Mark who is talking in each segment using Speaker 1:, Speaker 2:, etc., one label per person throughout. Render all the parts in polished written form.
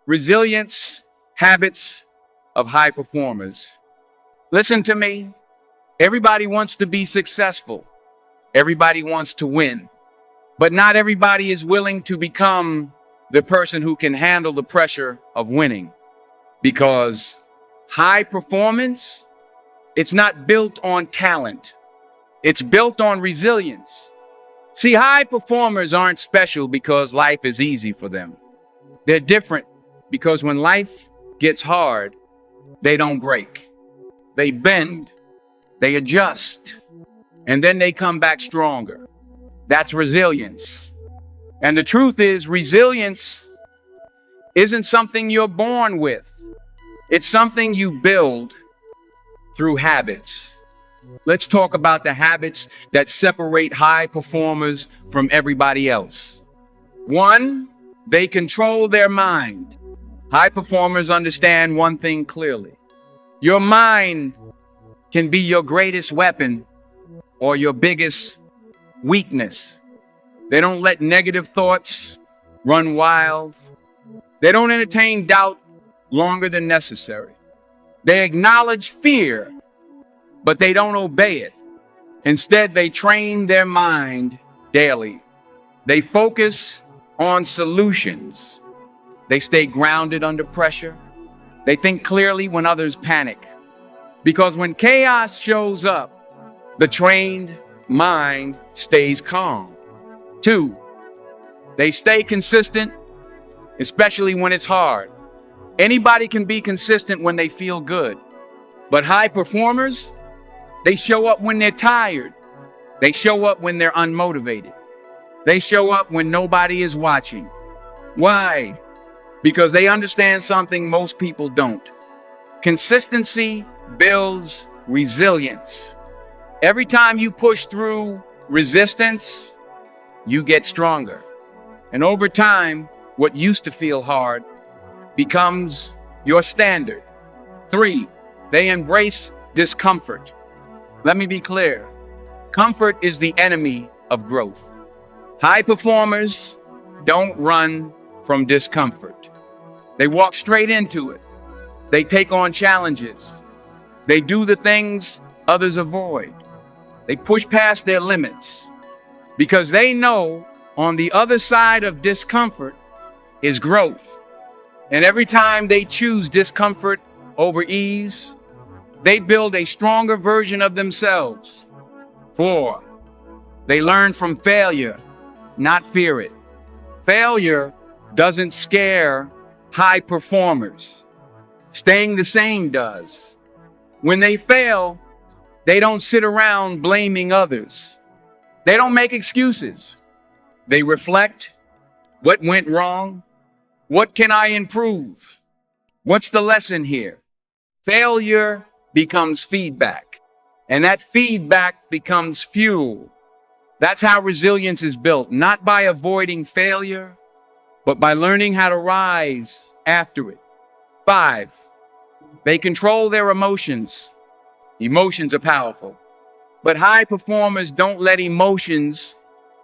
Speaker 1: Resilience, habits of high performers. Listen to me. Everybody wants to be successful. Everybody wants to win. But not everybody is willing to become the person who can handle the pressure of winning. Because high performance, it's not built on talent. It's built on resilience. See, high performers aren't special because life is easy for them. They're different because when life gets hard, they don't break. They bend, they adjust, and then they come back stronger. That's resilience. And the truth is, resilience isn't something you're born with. It's something you build through habits. Let's talk about the habits that separate high performers from everybody else. 1, they control their mind. High performers understand one thing clearly. Your mind can be your greatest weapon or your biggest weakness. They don't let negative thoughts run wild. They don't entertain doubt longer than necessary. They acknowledge fear, but they don't obey it. Instead, they train their mind daily. They focus on solutions. They stay grounded under pressure. They think clearly when others panic. Because when chaos shows up, the trained mind stays calm. 2, they stay consistent, especially when it's hard. Anybody can be consistent when they feel good. But high performers, they show up when they're tired. They show up when they're unmotivated. They show up when nobody is watching. Why? Because they understand something most people don't. Consistency builds resilience. Every time you push through resistance, you get stronger. And over time, what used to feel hard becomes your standard. 3, they embrace discomfort. Let me be clear. Comfort is the enemy of growth. High performers don't run from discomfort. They walk straight into it. They take on challenges. They do the things others avoid. They push past their limits because they know on the other side of discomfort is growth. And every time they choose discomfort over ease, they build a stronger version of themselves. 4, they learn from failure, not fear it. Failure doesn't scare high performers. Staying the same does. When they fail, they don't sit around blaming others. They don't make excuses. They reflect. What went wrong? What can I improve? What's the lesson here? Failure becomes feedback, and that feedback becomes fuel. That's how resilience is built, not by avoiding failure, but by learning how to rise after it. 5, they control their emotions. Emotions are powerful, but high performers don't let emotions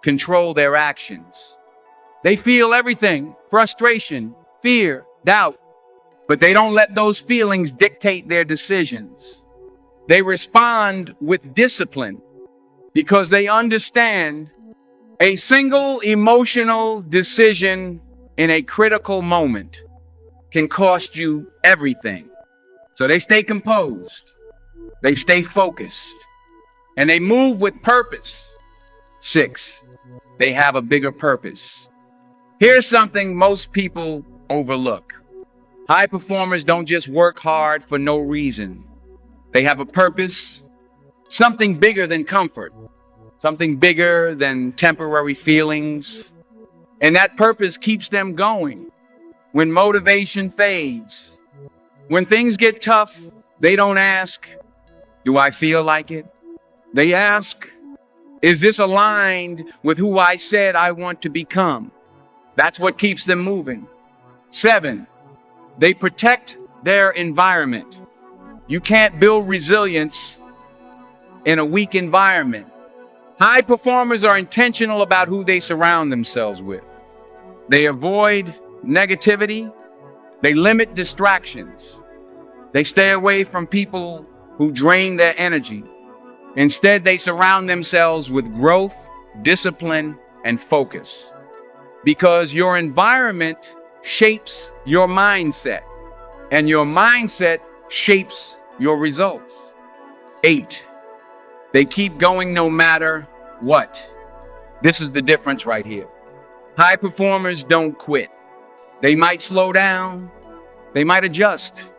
Speaker 1: control their actions. They feel everything: frustration, fear, doubt, but they don't let those feelings dictate their decisions. They respond with discipline because they understand a single emotional decision in a critical moment can cost you everything. So they stay composed, they stay focused, and they move with purpose. 6, they have a bigger purpose. Here's something most people overlook. High performers don't just work hard for no reason. They have a purpose, something bigger than comfort, something bigger than temporary feelings. And that purpose keeps them going when motivation fades. When things get tough, they don't ask, do I feel like it? They ask, is this aligned with who I said I want to become? That's what keeps them moving. 7, they protect their environment. You can't build resilience in a weak environment. High performers are intentional about who they surround themselves with. They avoid negativity. They limit distractions. They stay away from people who drain their energy. Instead, they surround themselves with growth, discipline, and focus. Because your environment shapes your mindset, and your mindset shapes your results. 8, they keep going no matter what. This is the difference right here. High performers don't quit. They might slow down. They might adjust.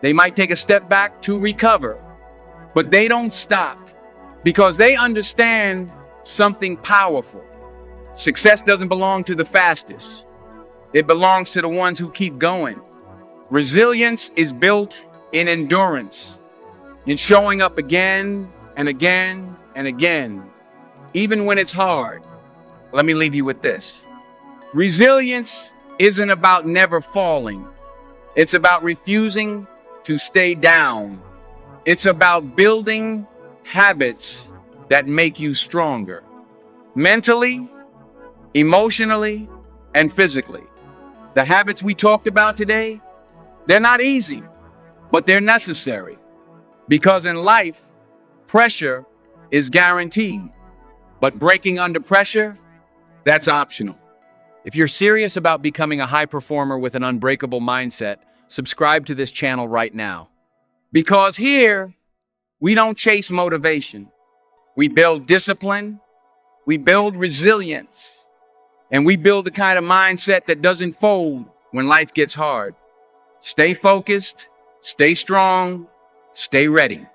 Speaker 1: They might take a step back to recover. But they don't stop because they understand something powerful. Success doesn't belong to the fastest. It belongs to the ones who keep going. Resilience is built in endurance, in showing up again and again and again, even when it's hard. Let me leave you with this. Resilience isn't about never falling. It's about refusing to stay down. It's about building habits that make you stronger, mentally, emotionally, and physically. The habits we talked about today, they're not easy, but they're necessary. Because in life, pressure is guaranteed, but breaking under pressure, that's optional.
Speaker 2: If you're serious about becoming a high performer with an unbreakable mindset, subscribe to this channel right now.
Speaker 1: Because here, we don't chase motivation. We build discipline, we build resilience, and we build the kind of mindset that doesn't fold when life gets hard. Stay focused, stay strong, stay ready.